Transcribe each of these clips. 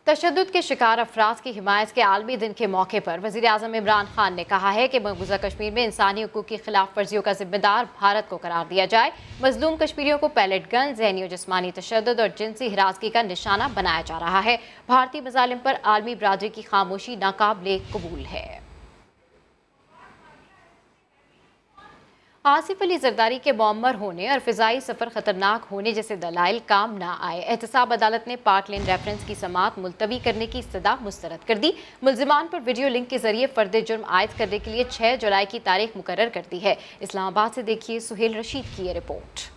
तशद्दुद के शिकार अफराद की हिमायत के आलमी दिन के मौके पर वज़ीर-ए-आज़म इमरान खान ने कहा है कि मकबूजा कश्मीर में इंसानी हुकूक की खिलाफ वर्जियों का जिम्मेदार भारत को करार दिया जाए। मजलूम कश्मीरियों को पैलेट गन, ज़हनी और जिस्मानी तशद्दुद और जिनसी हिरासगी का निशाना बनाया जा रहा है। भारतीय मज़ालिम पर आलमी बरादरी की खामोशी नाकाबिले कबूल है। आसिफ अली जरदारी के मुअम्मर होने और फ़िज़ाई सफ़र ख़तरनाक होने जैसे दलाइल काम ना आए। एहतसाब अदालत ने पार्क लेन रेफरेंस की समाअत मुलतवी करने की इस्तदा मुस्तरद कर दी। मुल्ज़िमान पर वीडियो लिंक के जरिए फ़र्द जुर्म आयद करने के लिए 6 जुलाई की तारीख मुकर्रर कर दी है। इस्लामाबाद से देखिए सुहेल रशीद की ये रिपोर्ट।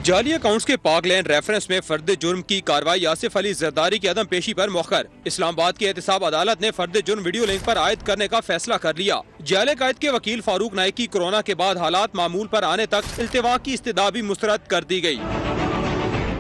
जाली अकाउंट्स के पाक लैंड रेफरेंस में फर्द जुर्म की कार्रवाई आसिफ अली जरदारी की अदम पेशी पर मौखर। इस्लामाबाद की एहतसाब अदालत ने फर्द जुर्म वीडियो लिंक पर आयद करने का फैसला कर लिया। जाले कायद के वकील फारूक नाइक की कोरोना के बाद हालात मामूल पर आने तक इल्तिवा की इस्तदा भी मुस्तरद कर दी गई।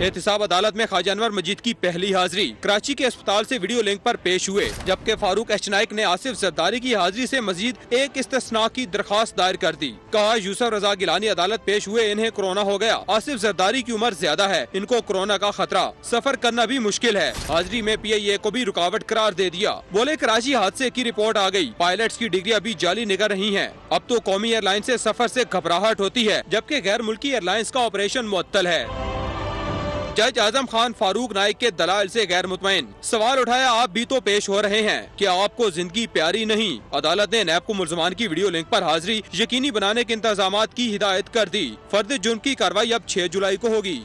एहतसाब अदालत में ख्वाजा अनवर मजीद की पहली हाजिरी कराची के अस्पताल से वीडियो लिंक पर पेश हुए, जबकि फारूक एच नाइक ने आसिफ जरदारी की हाजिरी से मजीद एक इस्तिस्ना की दरख्वास्त दायर कर दी। कहा यूसुफ रजा गिलानी अदालत पेश हुए, इन्हें कोरोना हो गया। आसिफ जरदारी की उम्र ज्यादा है, इनको कोरोना का खतरा, सफर करना भी मुश्किल है। हाजिरी में PIA को भी रुकावट करार दे दिया। बोले कराची हादसे की रिपोर्ट आ गई, पायलट्स की डिग्री अभी जाली निकल रही है। अब तो कौमी एयरलाइन से सफर से घबराहट होती है, जबकि गैर मुल्की एयरलाइंस का ऑपरेशन मुअत्तल है। जज आजम खान फारूक नाइक के दलाल से गैर मुतमईन। सवाल उठाया, आप भी तो पेश हो रहे हैं, क्या आपको जिंदगी प्यारी नहीं? अदालत ने नैब को मुल्ज़िमान की वीडियो लिंक पर हाजिरी यकीनी बनाने के इंतजामात की हिदायत कर दी। फर्द जुर्म की कार्रवाई अब 6 जुलाई को होगी।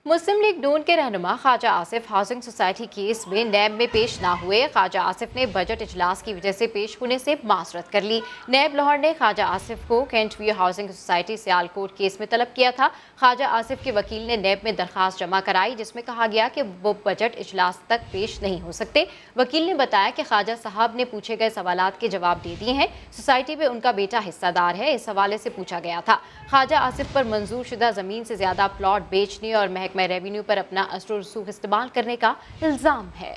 मुस्लिम लीग नून के रहनुमा Khawaja Asif housing society case में नैब में पेश ना हुए। ख्वाजा आसिफ ने बजट इजलास की वजह से पेश होने से माजरत कर ली। नैब लाहौर ने ख्वाजा आसिफ को cantt view housing society Sialkot case में तलब किया था। ख्वाजा आसिफ के वकील ने नैब में दरखास्त जमा कराई, जिसमें कहा गया कि वो बजट इजलास तक पेश नहीं हो सकते। वकील ने बताया कि ख्वाजा साहब ने पूछे गए सवालात के जवाब दे दिए हैं। सोसाइटी में उनका बेटा हिस्सादार है, इस हवाले से पूछा गया था। ख्वाजा आसिफ पर मंजूर शुदा जमीन से ज्यादा प्लॉट बेचने और महकमा रेवेन्यू पर अपना असर रसूख इस्तेमाल करने का इल्जाम है।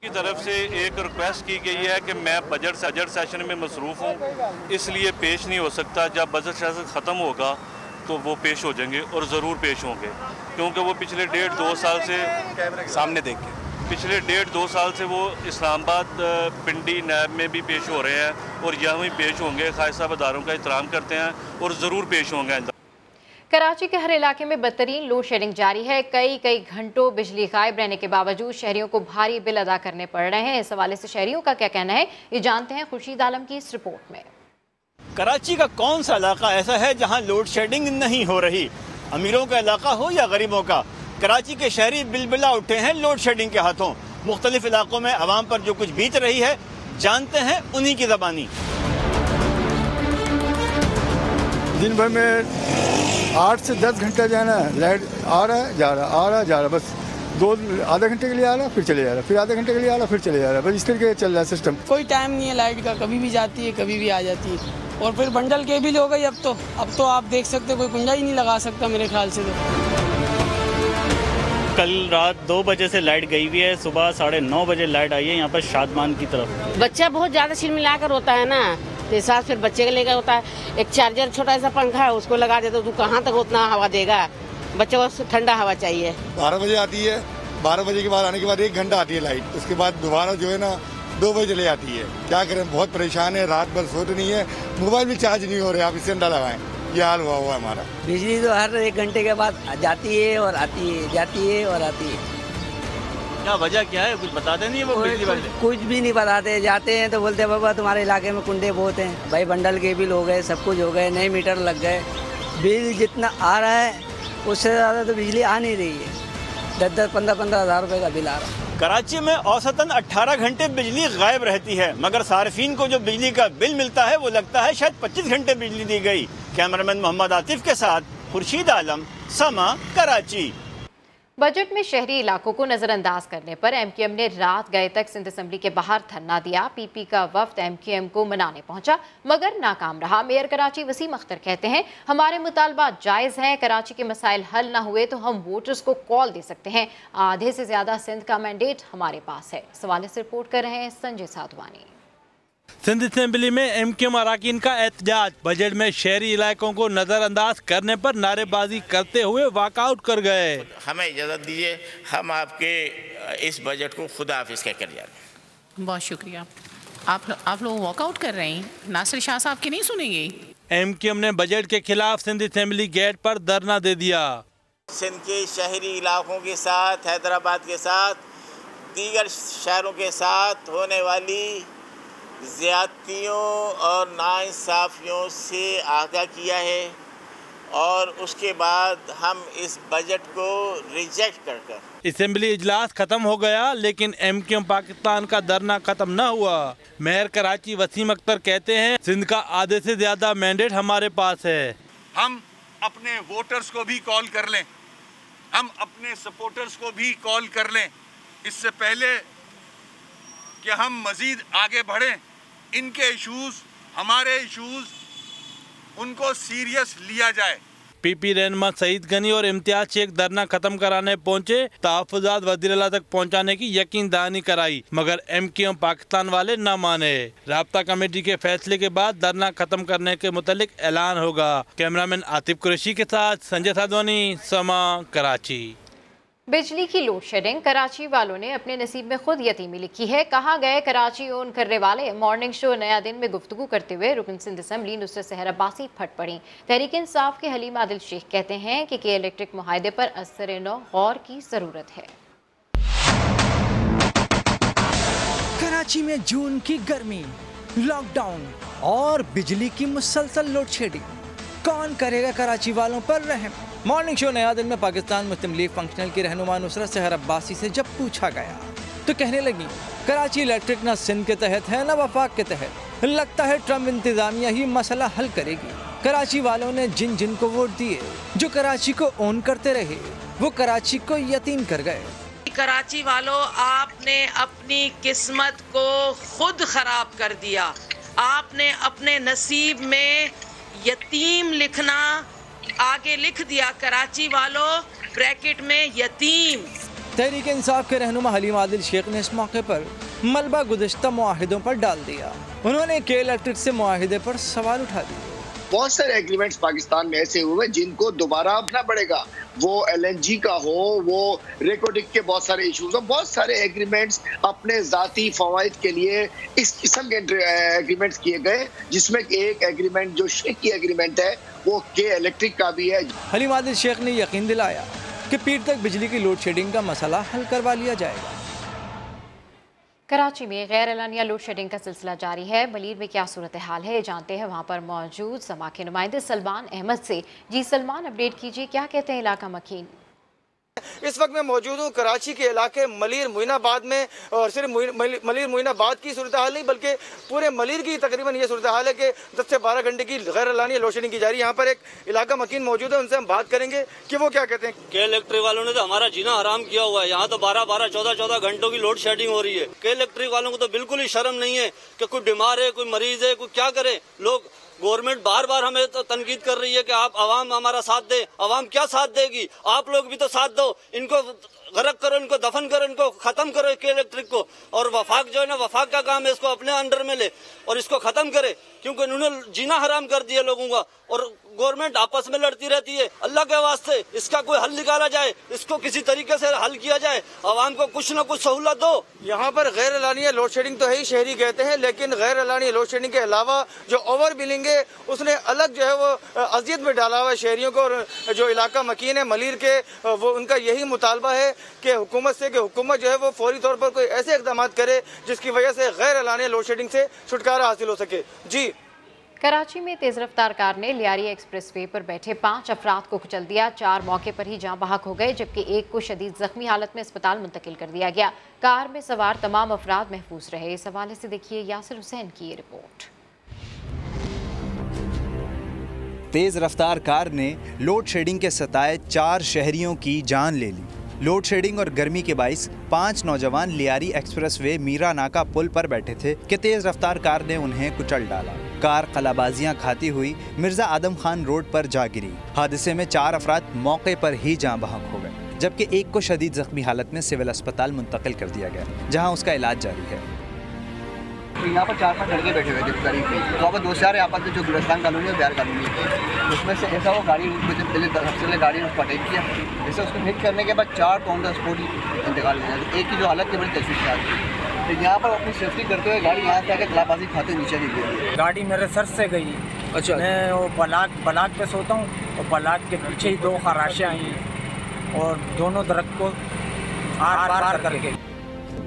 की तरफ से एक रिक्वेस्ट की गई है कि मैं बजट सेशन में मसरूफ हूँ, इसलिए पेश नहीं हो सकता। जब बजट सेशन ख़त्म होगा तो वो पेश हो जाएंगे और ज़रूर पेश होंगे, क्योंकि वो पिछले 1.5-2 साल से सामने देख के पिछले 1.5-2 साल से वो इस्लामाबाद पिंडी नैब में भी पेश हो रहे हैं और यहाँ भी पेश होंगे। खास साहब अदारों का एहतराम करते हैं और ज़रूर पेश होंगे। कराची के हर इलाके में बदतरीन लोड शेडिंग जारी है। कई घंटों बिजली गायब रहने के बावजूद शहरियों को भारी बिल अदा करने पड़ रहे हैं। इस हवाले से शहरियों का क्या कहना है, ये जानते हैं खुर्शीद आलम की इस रिपोर्ट में। कराची का कौन सा इलाका ऐसा है जहां लोड शेडिंग नहीं हो रही? अमीरों का इलाका हो या गरीबों का, कराची के शहरी बिलबिला उठे हैं लोड शेडिंग के हाथों। मुख्तलिफ इलाकों में आवाम पर जो कुछ बीत रही है, जानते हैं उन्हीं की ज़बानी। दिन भर में 8 से 10 घंटा जो है ना लाइट आ रहा है जा रहा, आ रहा जा रहा, बस आधे घंटे के लिए आ रहा फिर चले जा रहा, फिर आधे घंटे के लिए आ रहा फिर चले जा रहा, बस इस तरीके चल रहा है सिस्टम। कोई टाइम नहीं है लाइट का, कभी भी जाती है कभी भी आ जाती है। और फिर बंडल के बिल हो गई। अब तो आप देख सकते, कोई कुंडा ही नहीं लगा सकता मेरे ख्याल से। तो कल रात 2 बजे से लाइट गई हुई है, सुबह 9:30 बजे लाइट आई है यहाँ पर शादमान की तरफ। बच्चा बहुत ज्यादा चिलमिला कर होता है ना, तो साथ फिर बच्चे का लेकर होता है। एक चार्जर छोटा सा पंखा है, उसको लगा दे तो तू कहाँ तक उतना हवा देगा, बच्चे को ठंडा हवा चाहिए। 12 बजे आती है, 12 बजे के बाद आने के बाद 1 घंटा आती है लाइट, उसके बाद दोबारा जो है ना 2 बजे चले आती है। क्या करें, बहुत परेशान है, रात भर सोते नहीं है, मोबाइल भी चार्ज नहीं हो रहे, आप इससे अंडा लगाएं, ये हाल हुआ है हमारा। बिजली तो हर 1 घंटे के बाद जाती है और आती है, जाती है और आती है। क्या वजह क्या है, कुछ बताते नहीं है वो बिजली वाले? कुछ भी नहीं बताते, जाते हैं तो बोलते हैं बाबा तुम्हारे इलाके में कुंडे बहुत हैं। भाई बंडल के बिल हो गए, सब कुछ हो गए, नए मीटर लग गए। बिल जितना आ रहा है उससे ज़्यादा तो बिजली आ नहीं रही है। 10-10, 15-15 हज़ार रुपये का बिल आ रहा है। कराची में औसतन 18 घंटे बिजली गायब रहती है, मगर सार्फिन को जो बिजली का बिल मिलता है वो लगता है शायद 25 घंटे बिजली दी गई। कैमरामैन मोहम्मद आतिफ के साथ खुर्शीद आलम, समा, कराची। बजट में शहरी इलाकों को नजरअंदाज करने पर MQM ने रात गए तक सिंध असम्बली के बाहर धरना दिया। PP का वफ्द MQM को मनाने पहुंचा मगर नाकाम रहा। मेयर कराची वसीम अख्तर कहते हैं, हमारे मुतालबात जायज़ हैं, कराची के मसाइल हल ना हुए तो हम वोटर्स को कॉल दे सकते हैं। आधे से ज्यादा सिंध का मैंडेट हमारे पास है। इस हवाले से रिपोर्ट कर रहे हैं संजय साधवानी। सिंध असेंबली में एमक्यूएम अरकान का एहतजाज, बजट में शहरी इलाकों को नजरअंदाज करने पर नारेबाजी करते हुए वॉकआउट कर गए। हमें इजाज़त दीजिए, हम आपके इस बजट को खुदा हाफिज कहकर जा रहे हैं। बहुत शुक्रिया। आप लोग वॉकआउट कर रहे हैं, नासिर शाह साहब की नहीं सुनेंगे। एमक्यूएम ने बजट के खिलाफ सिंध असेंबली गेट पर धरना दे दिया। सिंध के शहरी इलाकों के साथ, हैदराबाद के साथ, दीगर शहरों के साथ होने वाली ज़्यादतियों और नाइंसाफ़ियों से आगाह किया है और उसके बाद हम इस बजट को रिजेक्ट कर असेंबली इजलास खत्म हो गया, लेकिन एमक्यूएम पाकिस्तान का धरना खत्म न हुआ। मेयर कराची वसीम अख्तर कहते हैं, सिंध का आधे से ज्यादा मैंडेट हमारे पास है। हम अपने वोटर्स को भी कॉल कर लें, हम अपने सपोर्टर्स को भी कॉल कर लें, इससे पहले कि हम मजीद आगे बढ़ें। इनके इशूज़, हमारे इशूज़, उनको सीरियस लिया जाए। पीपी रहनुमा सईद गनी और इम्तियाज शेख धरना खत्म कराने पहुंचे, तहफ़्फ़ुज़ात वज़ीर-ए-आला तक पहुंचाने की यकीन दहानी कराई, मगर एमक्यूएम पाकिस्तान वाले न माने। राब्ता कमेटी के फैसले के बाद धरना खत्म करने के मुतालिक ऐलान होगा। कैमरामैन आतिफ कुरैशी के साथ संजय साधवानी, समा, कराची। बिजली की लोड शेडिंग, कराची वालों ने अपने नसीब में खुद यतीमी लिखी है। कहाँ गए कराची ओन करने वाले। मॉर्निंग शो नया दिन में गुफ्तगू करते हुए रुकन सिंध असेंबली नुसरत सहर अब्बासी फट पड़ी। तहरीक इंसाफ के हलीम आदिल शेख कहते हैं कि के इलेक्ट्रिक मुआहदे पर असर नौ गौर की जरूरत है। कराची में जून की गर्मी, लॉकडाउन और बिजली की मुसलसल लोड शेडिंग, कौन करेगा कराची वालों पर रहम। मॉर्निंग शो नया दिन में पाकिस्तान मुस्लिम लीग फंक्शनल की रहनुमा नुसरत सहर अब्बासी से जब पूछा गया तो कहने लगी, कराची इलेक्ट्रिक न सिंध के तहत है न वफाक के तहत। लगता है ट्रम्प इंतजामिया ही मसला हल करेगी। कराची वालों ने जिन जिन को वोट दिए, जो कराची को ओन करते रहे, वो कराची को यतीम कर गए। कराची वालों, आपने अपनी किस्मत को खुद खराब कर दिया। आपने अपने नसीब में यतीम लिखना आगे लिख दिया। कराची वालों, ब्रैकेट में यतीम। तहरीक इंसाफ के रहनुमा हलीम आदिल शेख ने इस मौके पर मलबा गुज़िश्ता मुआहिदों पर डाल दिया। उन्होंने के इलेक्ट्रिक से मुआहिदे पर सवाल उठा दिए। बहुत सारे एग्रीमेंट्स पाकिस्तान में ऐसे हुए जिनको दोबारा अपना पड़ेगा, वो LNG का हो, वो रेकोडिक के बहुत सारे इश्यूज हो। बहुत सारे एग्रीमेंट्स अपने जाती फवाइद के लिए इस किस्म के एग्रीमेंट्स किए गए, जिसमें एक एग्रीमेंट जो शेखी एग्रीमेंट है वो के इलेक्ट्रिक का भी है। हलीम आदिल शेख ने यकीन दिलाया कि पीर तक बिजली की लोड शेडिंग का मसला हल करवा लिया जाएगा। कराची में गैर एलानिया लोड शेडिंग का सिलसिला जारी है। मलीर में क्या सूरत हाल है, जानते हैं वहां पर मौजूद समा के नुमाइंदे सलमान अहमद से। जी सलमान, अपडेट कीजिए, क्या कहते हैं इलाका मकीन। इस वक्त मैं मौजूद हूँ कराची के इलाके मलीर मोइनाबाद में, और सिर्फ मलीर मोइनाबाद की सूरत हाल नहीं बल्कि पूरे मलीर की तकरीबन ये सूरत हाल है कि 10 से 12 घंटे की गैर एलानिया लोड शेडिंग की जा रही है। यहाँ पर एक इलाका मकीन मौजूद है, उनसे हम बात करेंगे कि वो क्या कहते हैं। के इलेक्ट्रिक वालों ने तो हमारा जीना हराम किया हुआ है। यहाँ तो 12-12, 14-14 घंटों की लोड शेडिंग हो रही है। के इलेक्ट्रिक वालों को तो बिल्कुल ही शर्म नहीं है कि कोई बीमार है, कोई मरीज है, कोई क्या करे। लोग गवर्नमेंट बार बार हमें तो तनकीद कर रही है कि आप आवाम हमारा साथ दे। आवाम क्या साथ देगी, आप लोग भी तो साथ दो। इनको गरक करो, इनको दफन करो, इनको खत्म करो के इलेक्ट्रिक को। और वफाक जो है ना, वफाक का काम है, इसको अपने अंडर में ले और इसको खत्म करे, क्योंकि इन्होंने जीना हराम कर दिया लोगों का। और गवर्नमेंट आपस में लड़ती रहती है। अल्लाह के वास्ते इसका कोई हल निकाला जाए, इसको किसी तरीके से हल किया जाए, आवाम को कुछ न कुछ सहूलत दो। यहाँ पर गैर एलानिया लोड शेडिंग तो है ही, शहरी कहते हैं, लेकिन गैर एलानिया लोड शेडिंग के अलावा जो ओवर बिलिंग है उसने अलग जो है वो अजियत में डाला हुआ है शहरियों को। और जो इलाका मकीन है मलीर के, वो उनका यही मुतालबा है कि हुकूमत से, कि हुकूमत जो है वो फौरी तौर पर कोई ऐसे इक़दाम करे जिसकी वजह से गैर एलानिया लोड शेडिंग से छुटकारा हासिल हो सके। जी, कराची में तेज रफ्तार कार ने लियारी एक्सप्रेस वे पर बैठे 5 अफराद को कुचल दिया। 4 मौके पर ही जाँ बहक हो गए, जबकि एक को शदीद जख्मी हालत में अस्पताल मुंतकिल कर दिया गया। कार में सवार तमाम अफराद महफूज रहे। इस हवाले से देखिए यासिर हुसैन की ये रिपोर्ट। तेज रफ्तार कार ने लोड शेडिंग के सताए 4 शहरियों की जान ले ली। लोड शेडिंग और गर्मी के बाइस 5 नौजवान लियारी एक्सप्रेस वे मीरा नाका पुल पर बैठे थे कि तेज रफ्तार कार ने उन्हें कुचल डाला। कार कलाबाजियां खाती हुई मिर्जा आदम खान रोड पर जा गिरी। हादसे में 4 अफराद मौके पर ही जाँ बहक हो गए, जबकि एक को शदीद जख्मी हालत में सिविल अस्पताल मुंतकिल कर दिया गया, जहां उसका इलाज जारी है। तो यहाँ पर 4-5 लड़के बैठे हुए थे गाड़ी पे, तो वहाँ पर 2-4 यहाँ पर जो गुलस्तान कॉलोनी और बिहार कॉलोनी थे, उसमें से ऐसा वो गाड़ी पहले सबसे पहले गाड़ी ने उसको अटैक किया। जैसे उसको हिट करने के बाद 4 तो ऑन द स्पॉट ही इंतकाल हो गया। एक की जो हालत थी बड़ी तशवीश में आती है। तो यहाँ पर अपनी सेफ्टी करते हुए गाड़ी यहाँ से आके कलाबाजी खाते नीचे गिर गई। गाड़ी मेरे सर से गई। अच्छा। मैं वो बलाक पे सोता हूँ और बलाक के पीछे ही 2 खराशें आई और दोनों दरख्त को आर करके।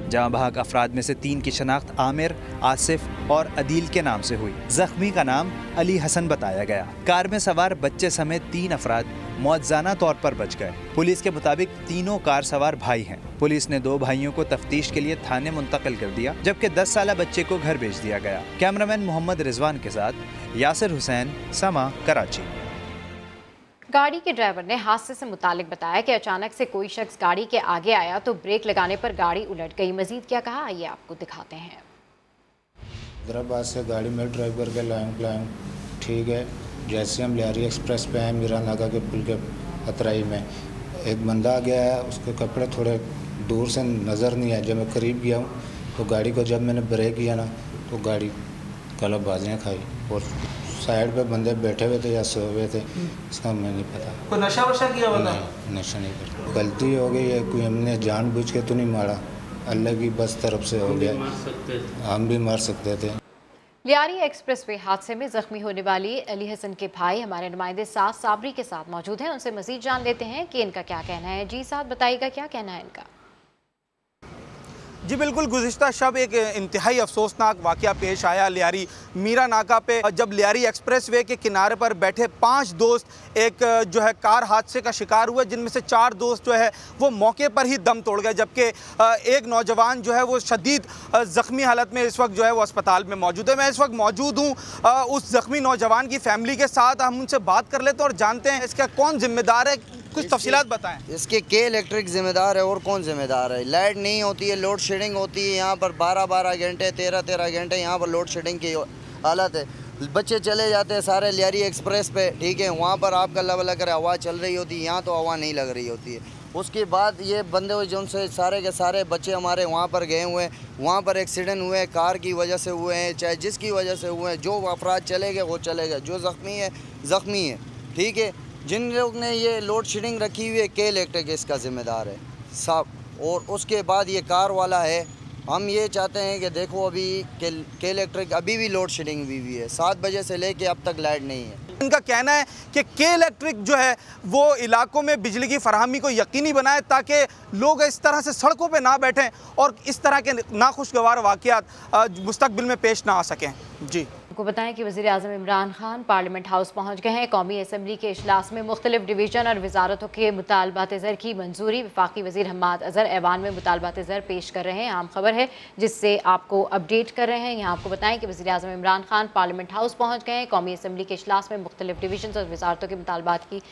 जहां भाग अफराद में से 3 की शनाख्त आमिर, आसिफ और अदील के नाम से हुई। जख्मी का नाम अली हसन बताया गया। कार में सवार बच्चे समेत 3 अफराद मौजजाना तौर पर बच गए। पुलिस के मुताबिक तीनों कार सवार भाई हैं। पुलिस ने 2 भाइयों को तफ्तीश के लिए थाने मुंतकिल कर दिया, जबकि 10 साला बच्चे को घर भेज दिया गया। कैमरामैन मोहम्मद रिजवान के साथ यासिर हुसैन, समा, कराची। गाड़ी के ड्राइवर ने हादसे से मुतालिक बताया कि अचानक से कोई शख्स गाड़ी के आगे आया तो ब्रेक लगाने पर गाड़ी उलट गई। मजीद क्या कहा, आइए आपको दिखाते हैं। हैदराबाद से गाड़ी में ड्राइवर के लाइन ठीक है। जैसे हम लियारी एक्सप्रेस पे हैं, मीरा नाका के पुल के अतराई में एक बंदा आ गया है। उसके कपड़े थोड़े दूर से नज़र नहीं आए। जब मैं करीब गया हूँ तो गाड़ी को जब मैंने ब्रेक किया ना तो गाड़ी कलबाजियाँ खाई और साइड पे बंदे बैठे हुए थे या सोए हुए थे, इसका मैं नहीं पता। कोई नशा वशा किया हुआ? नहीं, नशा नहीं करता। गलती हो गई है, कोई हमने जानबूझ के तो नहीं मारा, अल्लाह की बस तरफ से हो गया। हम भी मार सकते थे। लियारी एक्सप्रेसवे हादसे में जख्मी होने वाली अली हसन के भाई हमारे नुमाइंदे साथ साबरी के साथ मौजूद हैं। उनसे मजीद जान लेते हैं कि इनका क्या कहना है। जी साथ बताइएगा, क्या कहना है इनका? जी बिल्कुल, गुज़िश्ता शब एक इंतहाई अफसोसनाक वाक़या पेश आया लियारी मीरा नाका पे, जब लियारी एक्सप्रेसवे के किनारे पर बैठे 5 दोस्त एक जो है कार हादसे का शिकार हुए, जिनमें से 4 दोस्त जो है वो मौके पर ही दम तोड़ गए, जबकि एक नौजवान जो है वो शदीद ज़ख्मी हालत में इस वक्त जो है वो अस्पताल में मौजूद है। मैं इस वक्त मौजूद हूँ उस ज़ख्मी नौजवान की फैमिली के साथ। हम उनसे बात कर लेते हैं और जानते हैं इसका कौन जिम्मेदार है, कुछ तफसीलात बताएं। इसके के इलेक्ट्रिक जिम्मेदार है और कौन जिम्मेदार है। लाइट नहीं होती है, लोड शेडिंग होती है। यहाँ पर 12-12 घंटे 13-13 घंटे यहाँ पर लोड शेडिंग की हालत है। बच्चे चले जाते हैं सारे लियारी एक्सप्रेस पे, ठीक है, वहाँ पर आपका अल्लाह भला करे हवा चल रही होती है, यहाँ तो हवा नहीं लग रही होती है। उसके बाद ये बंदे हुए जो उनसे सारे के सारे बच्चे हमारे वहाँ पर गए हुए हैं, वहाँ पर एक्सीडेंट हुए हैं, कार की वजह से हुए हैं, चाहे जिसकी वजह से हुए हैं। जो अफराद चले गए वो चले गए, जो ज़ख्मी है ज़ख्मी है, ठीक है। जिन लोग ने ये लोड शेडिंग रखी हुई है के इलेक्ट्रिक इसका ज़िम्मेदार है साहब। और उसके बाद ये कार वाला है। हम ये चाहते हैं कि देखो अभी के इलेक्ट्रिक अभी भी लोड शेडिंग हुई है, 7 बजे से लेके अब तक लाइट नहीं है। इनका कहना है कि के इलेक्ट्रिक जो है वो इलाकों में बिजली की फराहमी को यकीनी बनाए ताकि लोग इस तरह से सड़कों पे ना बैठें और इस तरह के नाखुशगवार वाक़यात मुस्तकबिल में पेश ना आ सकें। जी आपको बताएं कि वज़ीर आज़म इमरान खान पार्लियामेंट हाउस पहुँच गए हैं। कौमी असम्बली के इजलास में मुख्तलिफ डिवीज़न और वजारतों के मुतालबात ज़र की मंजूरी। वफाकी वज़ीर हम्माद अज़हर ऐवान में मुतालबात ज़र पेश कर रहे हैं। आम खबर है जिससे आपको अपडेट कर रहे हैं। यहाँ आपको बताएं कि वज़ीर आज़म इमरान खान पार्लियामेंट हाउस पहुँच गए हैं। कौमी असम्बली के इजलास में मुख्तलिफ डिवीज़न और वजारतों के मुतालबात की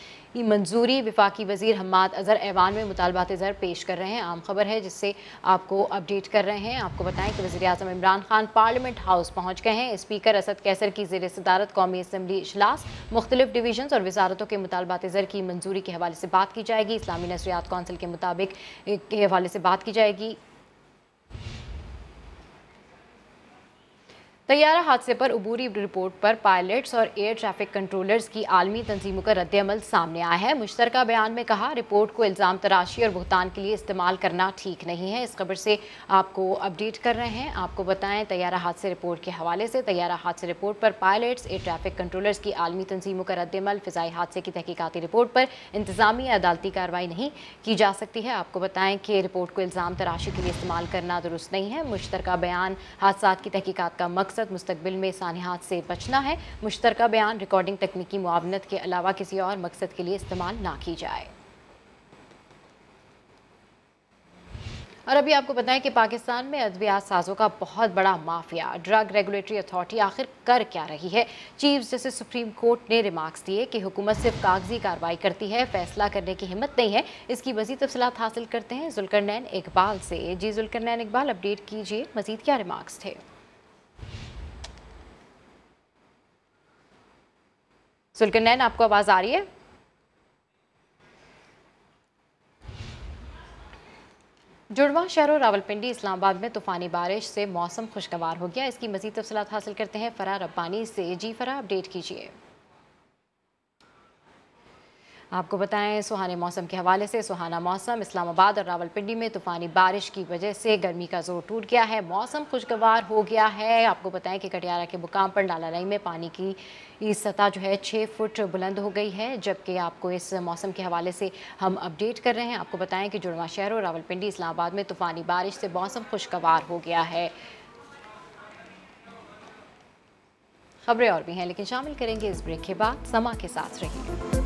मंजूरी। वफाकी वज़ीर हम्माद अज़हर ऐवान में मुतालबात ज़र पेश कर रहे हैं। आम खबर है जिससे आपको अपडेट कर रहे हैं। आपको बताएं कि वज़ीर आज़म इमरान खान पार्लियामेंट हाउस पहुँच गए हैं। स्पीकर असद कैसर की ज़ेर सदारत कौमी असम्बली इजलास मुख्तलिफ डिवीज़न और वजारतों के मुतालबात ज़र की मंजूरी के हवाले से बात की जाएगी। इस्लामी नशरियात कौंसिल के मुताबिक के हवाले से बात की जाएगी। तैयारा हादसे पर अबूरी रिपोर्ट पर पायलट्स और एयर ट्रैफिक कंट्रोलर्स की आलमी तंजीमों का रद्द-ए-अमल सामने आया है। मुश्तरका बयान में कहा, रिपोर्ट को इल्ज़ाम तराशी और भुगतान के लिए इस्तेमाल करना ठीक नहीं है। इस खबर से आपको अपडेट कर रहे हैं। आपको बताएं तैयारा हादसे रिपोर्ट के हवाले से, तैयारा हादसे रिपोर्ट पर पायलट्स एयर ट्रैफिक कंट्रोलर्स की आलमी तंजीमों का रद्द-ए-अमल, फ़िज़ाई हादसे की तहकीकाती रिपोर्ट पर इंतज़ामी या अदालती कार्रवाई नहीं की जा सकती है। आपको बताएं कि रिपोर्ट को इल्ज़ाम तराशी के लिए इस्तेमाल करना दुरुस्त नहीं है। मुश्तरका बयान हादसात की तहकीकात का मकसद मुस्तकबिल में सानिहात से बचना है। मुश्तरका बयान रिकॉर्डिंग तकनीकी मुआवनत के अलावा किसी और मकसद के लिए इस्तेमाल ना की जाए। और अभी आपको बताएं कि पाकिस्तान में अद्वियात साजों का बहुत बड़ा माफिया। ड्रग रेगुलेटरी अथॉरिटी आखिर कर क्या रही है? चीफ जस्टिस सुप्रीम कोर्ट ने रिमार्क्स दिए कि हुकूमत सिर्फ कागजी कार्रवाई करती है, फैसला करने की हिम्मत नहीं है। इसकी मजीद तफसीलात हासिल करते हैं जुल्करनैन इकबाल से। जी जुल्करनैन इकबाल, अपडेट कीजिए, मजीद क्या रिमार्क्स थे? जुल्करनैन, आपको आवाज़ आ रही है? जुड़वा शहरों रावलपिंडी इस्लामाबाद में तूफानी बारिश से मौसम खुशगवार हो गया। इसकी मजीद तफसीलात हासिल करते हैं फराह रब्बानी से। जी फराह, अपडेट कीजिए। आपको बताएं, सुहाने मौसम के हवाले से सुहाना मौसम इस्लामाबाद और रावलपिंडी में तूफानी बारिश की वजह से गर्मी का जोर टूट गया है, मौसम खुशगवार हो गया है। आपको बताएं कि कटियारा के मुकाम पर नाला नई में पानी की सतह जो है 6 फुट बुलंद हो गई है। जबकि आपको इस मौसम के हवाले से हम अपडेट कर रहे हैं। आपको बताएं कि जुड़वा शहरों रावलपिंडी इस्लामाबाद में तूफानी बारिश से मौसम खुशगवार हो गया है। खबरें और भी हैं, लेकिन शामिल करेंगे इस ब्रेक के बाद। समा के साथ रहिए।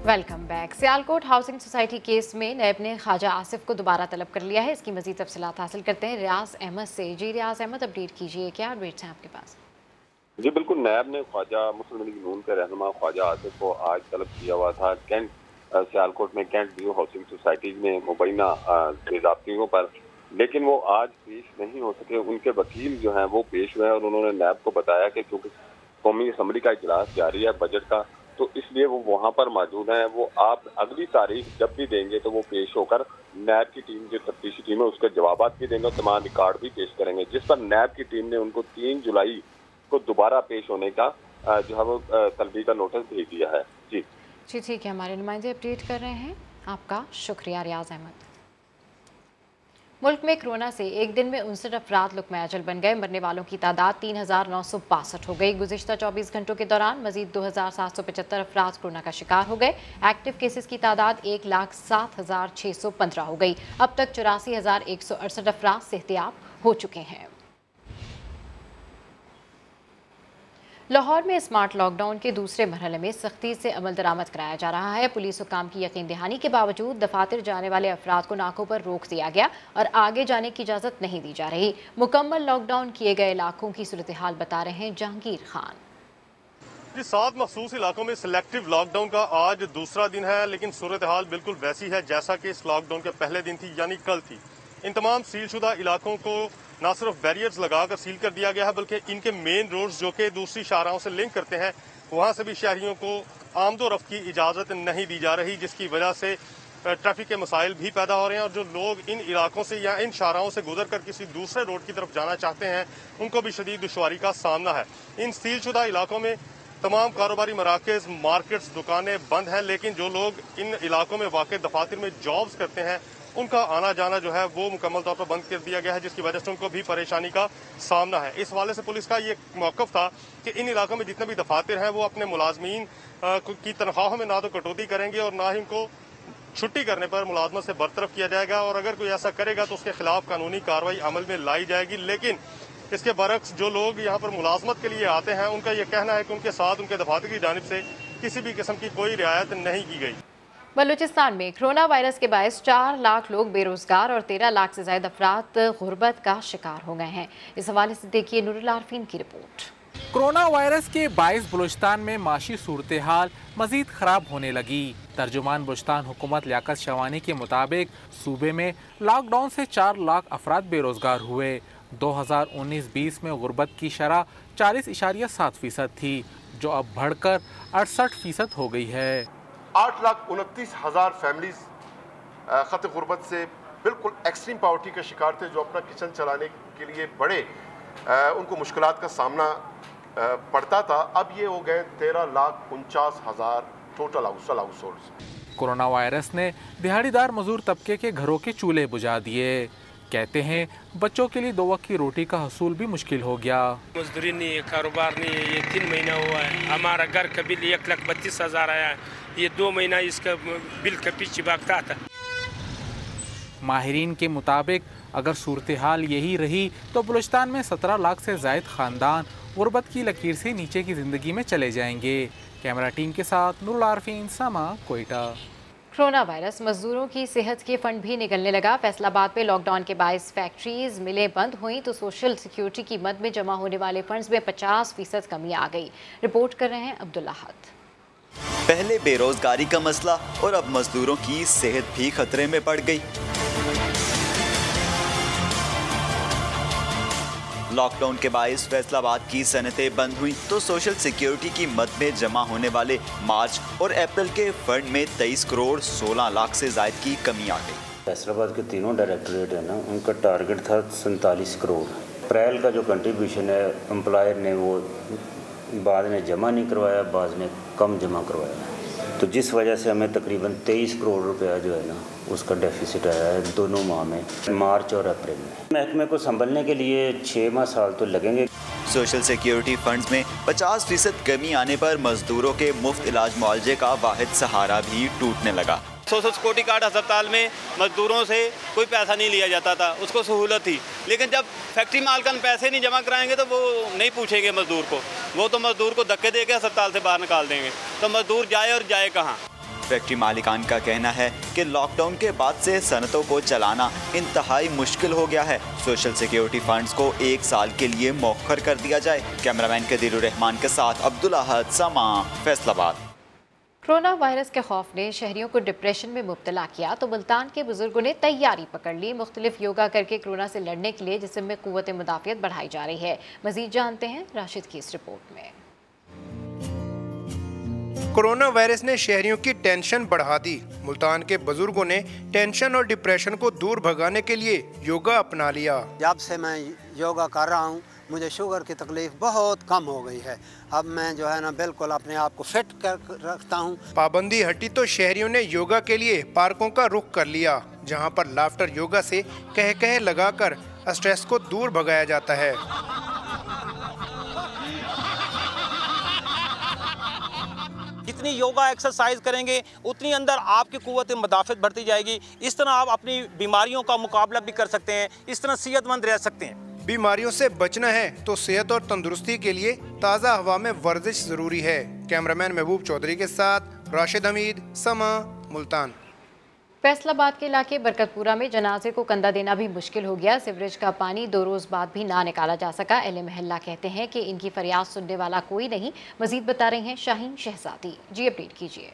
Welcome back. Sialkot housing society case में नैब ने ख्वाजा आसिफ को दोबारा तलब कर लिया है। इसकी मजीद तफसीलात हासिल करते हैं रियाज अहमद से। जी रियाज अहमद, अपडेट कीजिए, क्या अपडेट्स हैं आपके पास? जी बिल्कुल, नैब ने ख्वाजा मुस्लिम लीग नून के रहनुमा ख्वाजा आसिफ को आज तलब किया हुआ था कैंट सियालकोट में कैंट व्यू हाउसिंग सोसाइटी में मुबैना बेज़ाब्तियों पर, लेकिन वो आज पेश नहीं हो सके। उनके वकील जो हैं वो पेश हुए और उन्होंने नैब को बताया कि चूँकि कौमी असम्बली का इजलास जारी है बजट का, तो इसलिए वो वहाँ पर मौजूद हैं। वो आप अगली तारीख जब भी देंगे तो वो पेश होकर नैब की टीम जो तफ्तीशी टीम है उसके जवाबात भी देंगे और तमाम रिकॉर्ड भी पेश करेंगे, जिस पर नैब की टीम ने उनको 3 जुलाई को दोबारा पेश होने का जो है वो तलबी का नोटिस भेज दिया है। जी ठीक है, हमारे नुमाइंदे अपडेट कर रहे हैं। आपका शुक्रिया रियाज अहमद। मुल्क में कोरोना से एक दिन में 59 अफराद लुक़्मा अजल बन गए। मरने वालों की तादाद 3962 हो गई। गुज़िश्ता 24 घंटों के दौरान मजीद 2775 अफराद कोरोना का शिकार हो गए। एक्टिव केसेस की तादाद 1,07,615 हो गई। अब तक 84,168 अफराद सेहतियाब हो चुके हैं। लाहौर में स्मार्ट लॉकडाउन के दूसरे मरहले में सख्ती से अमल दरामद कराया जा रहा है। पुलिस हुकाम की यकीन दहानी के बावजूद दफातर जाने वाले अफराद को नाकों पर रोक दिया गया और आगे जाने की इजाज़त नहीं दी जा रही। मुकम्मल लॉकडाउन किए गए इलाकों की सूरत हाल बता रहे हैं जहांगीर खान। जी, 7 मखसूस इलाकों में सिलेक्टिव लॉकडाउन का आज दूसरा दिन है, लेकिन सूरत हाल बिल्कुल वैसी है जैसा कि इस लॉकडाउन के पहले दिन थी, यानी कल थी। इन तमाम सीलशुदा इलाकों को न सिर्फ बैरियर्स लगाकर सील कर दिया गया है, बल्कि इनके मेन रोड्स जो कि दूसरी शाहराहों से लिंक करते हैं, वहां से भी शहरियों को आमदोरफ्त की इजाज़त नहीं दी जा रही, जिसकी वजह से ट्रैफिक के मसाइल भी पैदा हो रहे हैं। और जो लोग इन इलाकों से या इन शाहराहों से गुजर कर किसी दूसरे रोड की तरफ जाना चाहते हैं, उनको भी शदीद दुश्वारी का सामना है। इन सीलशुदा इलाकों में तमाम कारोबारी मराकज़, मार्केट्स, दुकानें बंद हैं, लेकिन जो लोग इन इलाकों में वाक़ दफातर में जॉब्स करते हैं, उनका आना जाना जो है वो मुकम्मल तौर पर बंद कर दिया गया है, जिसकी वजह से उनको भी परेशानी का सामना है। इस हवाले से पुलिस का ये मौक़िफ़ था कि इन इलाकों में जितने भी दफातर हैं वो अपने मुलाजमीन की तनख्वाहों में ना तो कटौती करेंगे और ना ही उनको छुट्टी करने पर मुलाजमत से बरतरफ किया जाएगा, और अगर कोई ऐसा करेगा तो उसके खिलाफ कानूनी कार्रवाई अमल में लाई जाएगी। लेकिन इसके बरक्स जो लोग यहाँ पर मुलाजमत के लिए आते हैं, उनका ये कहना है कि उनके साथ उनके दफातर की जानिब से किसी भी किस्म की कोई रियायत नहीं की गई। बलूचिस्तान में कोरोना वायरस के बायस 4 लाख लोग बेरोजगार और 13 लाख से ज्यादा अफराद गुर्बत का शिकार हो गए हैं। इस हवाले से देखिए नूरुल आरफीन की रिपोर्ट। कोरोना वायरस के बायस बलूचिस्तान में माशी सूरत हाल मजीद खराब होने लगी। तर्जुमान बलूचिस्तान हुकूमत लियाकत शवानी के मुताबिक सूबे में लॉकडाउन से 4 लाख अफराद बेरोजगार हुए। 2019-20 में गुर्बत की शरह 40.7% थी, जो अब बढ़कर 68% हो गई है। 8,29,000 फैमिलीज खत गुर्बत से बिल्कुल एक्सट्रीम पॉवर्टी के शिकार थे, जो अपना किचन चलाने के लिए बड़े उनको मुश्किलात का सामना पड़ता था। अब ये हो गए 13,49,000 total house holds. Corona virus ने दिहाड़ीदार मजदूर तबके के घरों के चूल्हे बुझा दिए। कहते हैं बच्चों के लिए 2 वक्त की रोटी का हसूल भी मुश्किल हो गया। मजदूरी नहीं है, कारोबार नहीं है, ये 3 महीना हुआ है। हमारा घर का बिल 1,32,000 आया है, ये 2 महीना इसका बिल का पीछे भागता था। माहिरीन के मुताबिक अगर सूरत हाल यही रही तो बलूचिस्तान में 17 लाख से ज़ायद ख़ानदान गुर्बत की लकीर से नीचे की ज़िंदगी में चले जाएंगे। कैमरा टीम के साथ नूरुल आरफीन, समा, कोयटा। कोरोना वायरस मजदूरों की सेहत के फंड भी निकलने लगा। फैसलाबाद में लॉकडाउन के बायस फैक्ट्रीज, मिलें बंद हुई तो सोशल सिक्योरिटी की मद में जमा होने वाले फंड्स में 50% कमी आ गई। रिपोर्ट कर रहे हैं अब्दुल्ला हद। पहले बेरोजगारी का मसला और अब मजदूरों की सेहत भी खतरे में पड़ गई। लॉकडाउन के बाइस फैसलाबाद की सनतें बंद हुई तो सोशल सिक्योरिटी की मद में जमा होने वाले मार्च और अप्रैल के फंड में 23 करोड़ 16 लाख से ज्यादा की कमी आ गई। फैसलाबाद के तीनों डायरेक्टरेट है ना, उनका टारगेट था 47 करोड़। अप्रैल का जो कंट्रीब्यूशन है एम्प्लॉयर ने वो बाद में जमा नहीं करवाया, बाद में कम जमा करवाया, तो जिस वजह से हमें तकरीबन 23 करोड़ रुपया जो है ना उसका डेफिसिट आया है दोनों माह में, मार्च और अप्रैल में। महकमे को संभलने के लिए 6 माह साल तो लगेंगे। सोशल सिक्योरिटी फंड्स में 50% कमी आने पर मजदूरों के मुफ्त इलाज मुआवजे का वाहिद सहारा भी टूटने लगा। सोशल सिक्योरिटी कार्ड अस्पताल में मजदूरों से कोई पैसा नहीं लिया जाता था, उसको सहूलत थी, लेकिन जब फैक्ट्री मालकान पैसे नहीं जमा कराएंगे तो वो नहीं पूछेंगे मजदूर को, वो तो मजदूर को धक्के दे के अस्पताल से बाहर निकाल देंगे, तो मजदूर जाए और जाए कहाँ। फैक्ट्री मालिकान का कहना है कि लॉकडाउन के बाद से सनतों को चलाना इंतहाई मुश्किल हो गया है। सोशल सिक्योरिटी फंड्स को 1 साल के लिए मौखर कर दिया जाए। कैमरामैन कदीरुर रहमान के साथ अब्दुल अहद, समा, फैसलाबाद। कोरोना वायरस के खौफ ने शहरियों को डिप्रेशन में मुब्तला किया तो मुल्तान के बुजुर्गों ने तैयारी पकड़ ली। मुख्तलिफ योगा करके कोरोना से लड़ने के लिए जिस्म में कुव्वत मुदाफ़ियत बढ़ाई जा रही है। मजीद जानते हैं राशिद की इस रिपोर्ट में। कोरोना वायरस ने शहरियों की टेंशन बढ़ा दी। मुल्तान के बुजुर्गों ने टेंशन और डिप्रेशन को दूर भगाने के लिए योगा अपना लिया। जब से मैं योगा कर रहा हूँ मुझे शुगर की तकलीफ बहुत कम हो गई है। अब मैं जो है ना बिल्कुल अपने आप को फिट कर रखता हूँ। पाबंदी हटी तो शहरियों ने योगा के लिए पार्कों का रुख कर लिया, जहाँ पर लाफ्टर योगा से कह लगाकर स्ट्रेस को दूर भगाया जाता है। जितनी योगा एक्सरसाइज करेंगे उतनी अंदर आपकी कुव्वत मुदाफ़ियत बढ़ती जाएगी। इस तरह आप अपनी बीमारियों का मुकाबला भी कर सकते हैं, इस तरह सेहतमंद रह सकते हैं। बीमारियों से बचना है तो सेहत और तंदुरुस्ती के लिए ताज़ा हवा में वर्जिश जरूरी है। कैमरामैन महबूब चौधरी के साथ राशिद हमीद, समा, मुल्तान। फैसलाबाद के इलाके बरकतपुरा में जनाजे को कंधा देना भी मुश्किल हो गया। सीवरेज का पानी 2 रोज बाद भी ना निकाला जा सका। अहले महल्ला कहते हैं कि इनकी फरियाद सुनने वाला कोई नहीं। मजीद बता रहे हैं शाहीन शहजादी। जी अपडेट कीजिए।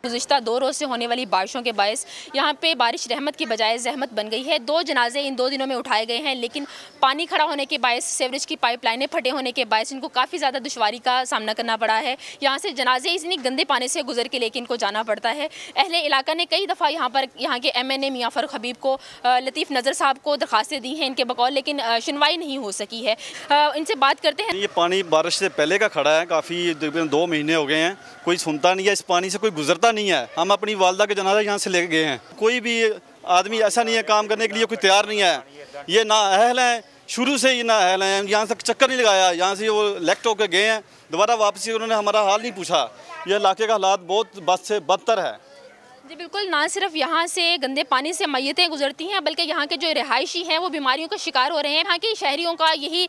गुज़िश्ता 2 रोज़ से होने वाली बारिशों के बायस यहाँ पे बारिश रहमत की बजाय जहमत बन गई है। 2 जनाजे इन 2 दिनों में उठाए गए हैं, लेकिन पानी खड़ा होने के बायस, सीवरेज की पाइपलाइनें फटे होने के बायस इनको काफ़ी ज़्यादा दुश्वारी का सामना करना पड़ा है। यहाँ से जनाजे इतनी गंदे पानी से गुजर के लेके इनको जाना पड़ता है। अहले इलाका ने कई दफ़ा यहाँ के MNA मियाँ फ़ारूक हबीब को, लतीफ़ नज़र साहब को दरखास्तें दी हैं इनके बकौल, लेकिन सुनवाई नहीं हो सकी है। इनसे बात करते हैं। ये पानी बारिश से पहले का खड़ा है, काफ़ी 2 महीने हो गए हैं, कोई सुनता नहीं है, इस पानी से कोई गुजरता नहीं है। हम अपनी वालदा के जनाजा यहाँ से ले गए हैं, कोई भी आदमी ऐसा नहीं है काम करने के लिए कोई तैयार नहीं है। ये ना अहल हैं, शुरू से ही ना अहल हैं, यहाँ तक चक्कर नहीं लगाया, यहाँ से वो लेक्ट होकर गए हैं, दोबारा वापसी उन्होंने हमारा हाल नहीं पूछा। ये इलाके का हालात बहुत बद से बदतर है। जी बिल्कुल, ना सिर्फ यहाँ से गंदे पानी से मैयतें गुजरती हैं, बल्कि यहाँ के जो रिहायशी हैं वो बीमारियों का शिकार हो रहे हैं। यहाँ के शहरियों का यही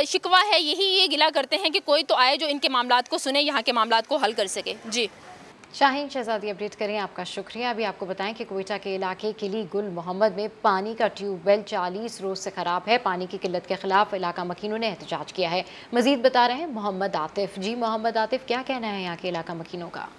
शिकवा है, ये गिला करते हैं कि कोई तो आए जो इनके मामलात को सुने, यहाँ के मामलात को हल कर सके। जी शाहीन शहजादी अपडेट करें, आपका शुक्रिया। अभी आपको बताएं कि क्वेटा के इलाके किली गुल मोहम्मद में पानी का ट्यूबवेल 40 रोज से ख़राब है। पानी की किल्लत के खिलाफ इलाका मकीनों ने एहतजाज किया है। मजीद बता रहे हैं मोहम्मद आतिफ। जी मोहम्मद आतिफ, क्या कहना है यहाँ के इलाका मकीनों का?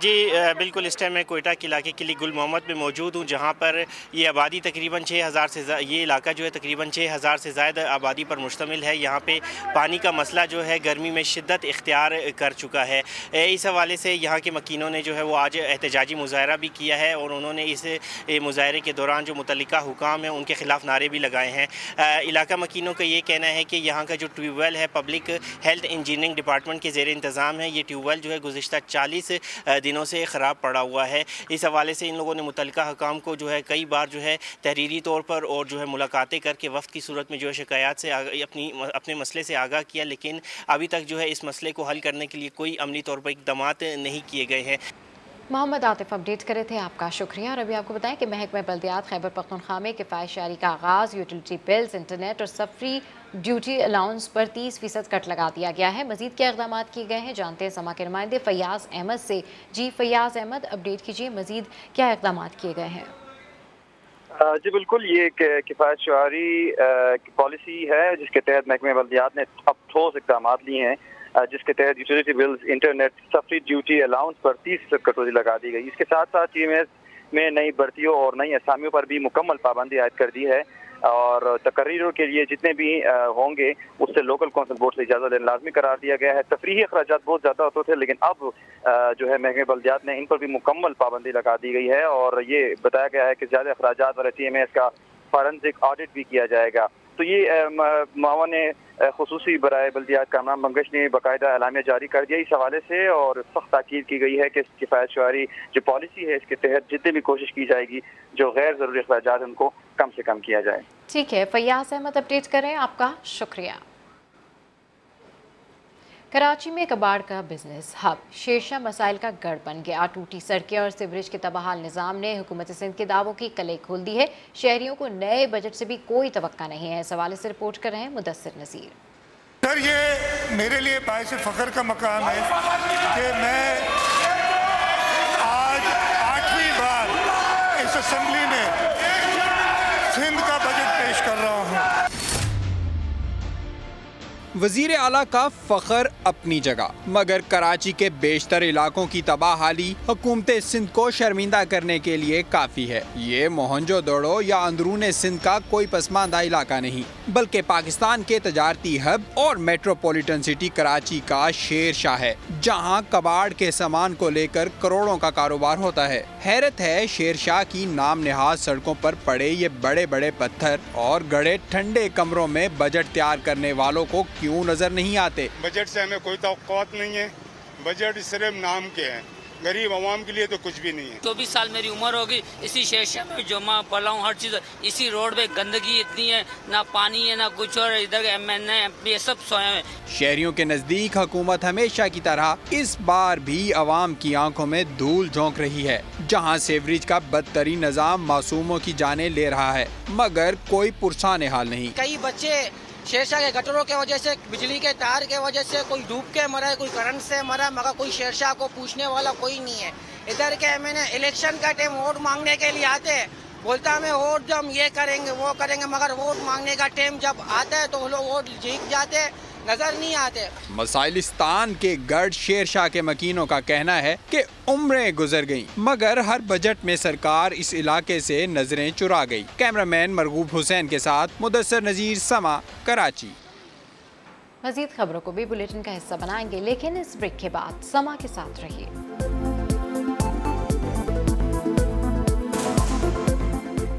जी बिल्कुल, इस टाइम मैं कोयटा के इलाके किली गुल मोहम्मद में मौजूद हूँ, जहाँ पर ये आबादी तकरीबन 6000 से ये इलाका जो है तकरीबन 6000 से ज़्यादा आबादी पर मुश्तमिल है। यहाँ पे पानी का मसला जो है गर्मी में शिद्दत इख्तियार कर चुका है। इस हवाले से यहाँ के मकीनों ने जो है वो आज एहतजाजी मुजाहरा भी किया है और उन्होंने इस मुजाहरे के दौरान जो मुतल्लिका हुकाम है उनके ख़िलाफ़ नारे भी लगाए हैं। इलाका मकीनों का ये कहना है कि यहाँ का जो ट्यूबवेल है पब्लिक हेल्थ इंजीनियरिंग डिपार्टमेंट के ज़ेर इंतज़ाम है। ये ट्यूबवेल जो है गुज़िश्ता 40 दिनों से ख़राब पड़ा हुआ है। इस हवाले से इन लोगों ने मुतल्लिका हुकाम को जो है कई बार जो है तहरीरी तौर पर और जो है मुलाकातें करके वफ़द की सूरत में जो है शिकायत से अपने मसले से आगाह किया, लेकिन अभी तक जो है इस मसले को हल करने के लिए कोई अमली तौर पर इक़दामात नहीं किए गए हैं। मोहम्मद आतिफ अपडेट करे थे, आपका शुक्रिया। और अभी आपको बताएं कि महकमा बल्दियात खैबर पख्तूनख्वा में किफ़ायत शारी का आगाज़, यूटिलिटी बिल्स, इंटरनेट और सफरी ड्यूटी अलाउंस पर 30% कट लगा दिया गया है। मजीद क्या इक़दाम किए गए हैं जानते हैं समा के नुमाइंदे फैयाज़ अहमद से। जी फैयाज़ अहमद, अपडेट कीजिए, मजीद क्या इक़दाम किए गए हैं? जी बिल्कुल, ये किफ़ायत शारी पॉलिसी है जिसके तहत महकमा बल्दियात ने अब ठोस इक़दाम लिए हैं, जिसके तहत यूटिलिटी बिल्स, इंटरनेट, सफरी ड्यूटी अलाउंस पर 30% कटौती लगा दी गई। इसके साथ साथ TMS में नई भर्तियों और नई असामियों पर भी मुकम्मल पाबंदी आयद कर दी है। और तकरीरों के लिए जितने भी होंगे उससे लोकल कौंसिल बोर्ड से इजाज़त लेना लाजमी करार दिया गया है। तफरीही अखराजात बहुत ज़्यादा होते थे, लेकिन अब जो है महकमे बल्दियात ने इन पर भी मुकम्मल पाबंदी लगा दी गई है और ये बताया गया है कि ज़्यादा अखराजात वाले TMAS का फॉरेंसिक ऑडिट भी किया जाएगा। तो ये मावन खुसूसी बराए बल्दियात कामरान मंगश ने बाकायदा एलामिया जारी कर दिया इस हवाले से और सख्त ताकीद की गई है कि किफ़ायत शुआरी जो पॉलिसी है इसके तहत जितनी भी कोशिश की जाएगी जो गैर ज़रूरी अखराजात उनको कम से कम किया जाए। ठीक है, फैयाज अहमद अपडेट करें, आपका शुक्रिया। कराची में कबाड़ का बिजनेस हब शेरशाह मसाइल का गढ़ बन गया। टूटी सड़कें और सीवरेज के तबाहाल निज़ाम ने हुकूमत सिंध के दावों की कलई खोल दी है। शहरियों को नए बजट से भी कोई तवक्का नहीं है। इस हवाले से रिपोर्ट कर रहे हैं मुदस्सिर नज़ीर। सर, ये मेरे लिए बाइस फ़ख्र का मकाम है कि मैं आज 8वीं बार इस असेंबली में सिंध का बजट पेश कर रहा हूँ। वज़ीर आला का फ़ख्र अपनी जगह, मगर कराची के बेशतर इलाकों की तबाहाली हुकूमत सिंध को शर्मिंदा करने के लिए काफ़ी है। ये मोहनजोदड़ो या अंदरून सिंध का कोई पसमानदा इलाका नहीं, बल्कि पाकिस्तान के तजारती हब और मेट्रोपॉलिटन सिटी कराची का शेरशाह है, जहाँ कबाड़ के सामान को लेकर करोड़ों का कारोबार होता है। हैरत है, शेरशाह की नाम नेहाज सड़कों पर पड़े ये बड़े बड़े पत्थर और गड़े ठंडे कमरों में बजट तैयार करने वालों को क्यों नजर नहीं आते। बजट से हमें कोई तवक्कुआत नहीं है, बजट सिर्फ नाम के हैं, गरीब आवाम के लिए तो कुछ भी नहीं है। 24 साल मेरी उम्र होगी, इसी शेरशाह में जो मैं पला हूँ, हर चीज़ इसी रोड पे गंदगी इतनी है, ना पानी है ना कुछ, और इधर MNA MP सब सोए हैं। शहरियों के नजदीक हुकूमत हमेशा की तरह इस बार भी आवाम की आंखों में धूल झोंक रही है, जहाँ सेवरेज का बदतरीन निज़ाम मासूमों की जानें ले रहा है, मगर कोई पुरसाने हाल नहीं। कई बच्चे शेरशाह के गटरों के वजह से, बिजली के तार के वजह से कोई डूब के मरा है, कोई करंट से मरा, मगर कोई शेरशाह को पूछने वाला कोई नहीं है। इधर के मैंने इलेक्शन का टाइम वोट मांगने के लिए आते हैं, बोलता हमें वोट जब ये करेंगे वो करेंगे, मगर वोट मांगने का टाइम जब आता है तो वो लोग वोट जीत जाते, नजर नहीं आते। मसाइलिस्तान के गढ़ शेरशाह के मकीनों का कहना है कि उम्रें गुजर गईं, मगर हर बजट में सरकार इस इलाके से नजरें चुरा गई। कैमरामैन मरगूब हुसैन के साथ मुदस्सिर नज़ीर, समा, कराची। मजीद खबरों को भी बुलेटिन का हिस्सा बनाएंगे, लेकिन इस ब्रेक के बाद समा के साथ रहिए।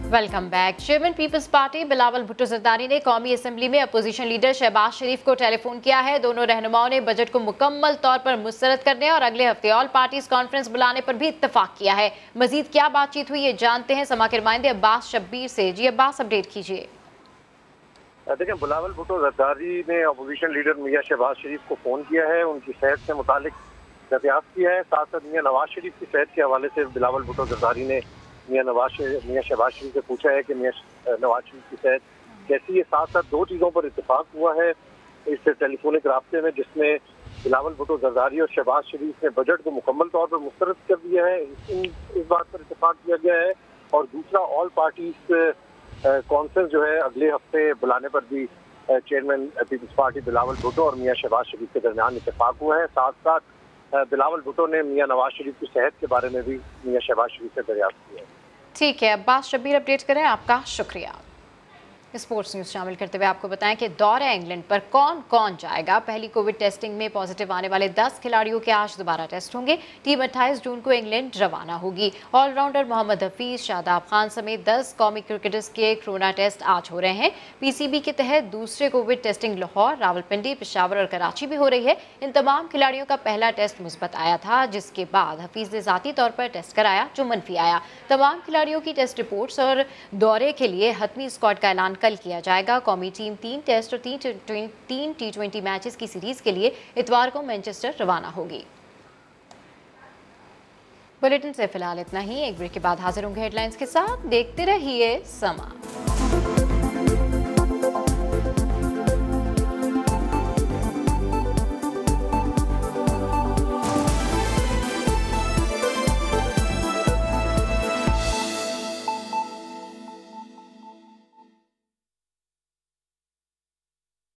Welcome back. Chairman peoples party Bilawal Bhutto Zardari ने कौमी असेंबली में अपोजिशन लीडर शहबाज शरीफ को टेलीफोन किया है। दोनों रहनुमाओं ने बजट को मुकम्मल तौर पर मुस्तरद करने और अगले हफ्ते ऑल पार्टीज कॉन्फ्रेंस बुलाने पर भी इत्तेफाक किया है। मजीद क्या बातचीत हुई ये जानते हैं समा के नुमाइंदे अब्बास शब्बीर से। जी अब्बास, अपडेट कीजिए। देखिए, बिलावल भुट्टो जरदारी ने अपोजिशन लीडर मियां शहबाज शरीफ को फ़ोन किया है, उनकी सेहत से मुतालिक दरियाफ्त किया है। साथ साथ मियां नवाज शरीफ की सेहत के हवाले से बिलावल भुट्टो जरदारी ने मियां शहबाज शरीफ से पूछा है कि मियां नवाज शरीफ की सेहत कैसी है। साथ साथ दो चीज़ों पर इत्तेफाक हुआ है इस टेलीफोनिक राब्ते में, जिसमें बिलावल भुट्टो जरदारी और शहबाज शरीफ ने बजट को मुकम्मल तौर पर मुस्तरद कर दिया है। इस बात पर इत्तेफाक किया गया है। और दूसरा, ऑल पार्टीज कॉन्फ्रेंस जो है अगले हफ्ते बुलाने पर भी chairman peoples party Bilawal Bhutto और मियां शहबाज शरीफ के दरमियान इत्तेफाक हुआ है। साथ साथ बिलावल भुट्टो ने मियां नवाज शरीफ की सेहत के बारे में भी मियां शहबाज शरीफ से दरियाफ्त किया है। ठीक है अब्बास शब्बीर, अपडेट करें, आपका शुक्रिया। स्पोर्ट्स न्यूज़ शामिल करते हुए आपको बताएं कि दौरे इंग्लैंड पर कौन कौन जाएगा। पहली कोविड टेस्टिंग में पॉजिटिव आने वाले 10 खिलाड़ियों के आज दोबारा टेस्ट होंगे। टीम 28 जून को इंग्लैंड रवाना होगी। ऑलराउंडर मोहम्मद हफीज, शादाब खान समेत 10 कौमी क्रिकेटर्स के कोरोना टेस्ट आज हो रहे हैं। PCB के तहत दूसरे कोविड टेस्टिंग लाहौर, रावलपिंडी, पेशावर और कराची भी हो रही है। इन तमाम खिलाड़ियों का पहला टेस्ट मुस्बत आया था, जिसके बाद हफीज ने ज़ाती तौर पर टेस्ट कराया जो मनफी आया। तमाम खिलाड़ियों की टेस्ट रिपोर्ट्स और दौरे के लिए हतमी स्क्वाड का ऐलान कल किया जाएगा। कौमी टीम 3 टेस्ट और 3 T20 मैचेस की सीरीज के लिए इतवार को मैनचेस्टर रवाना होगी। बुलेटिन से फिलहाल इतना ही। एक ब्रेक के बाद हाजिर होंगे हेडलाइंस के साथ। देखते रहिए समा।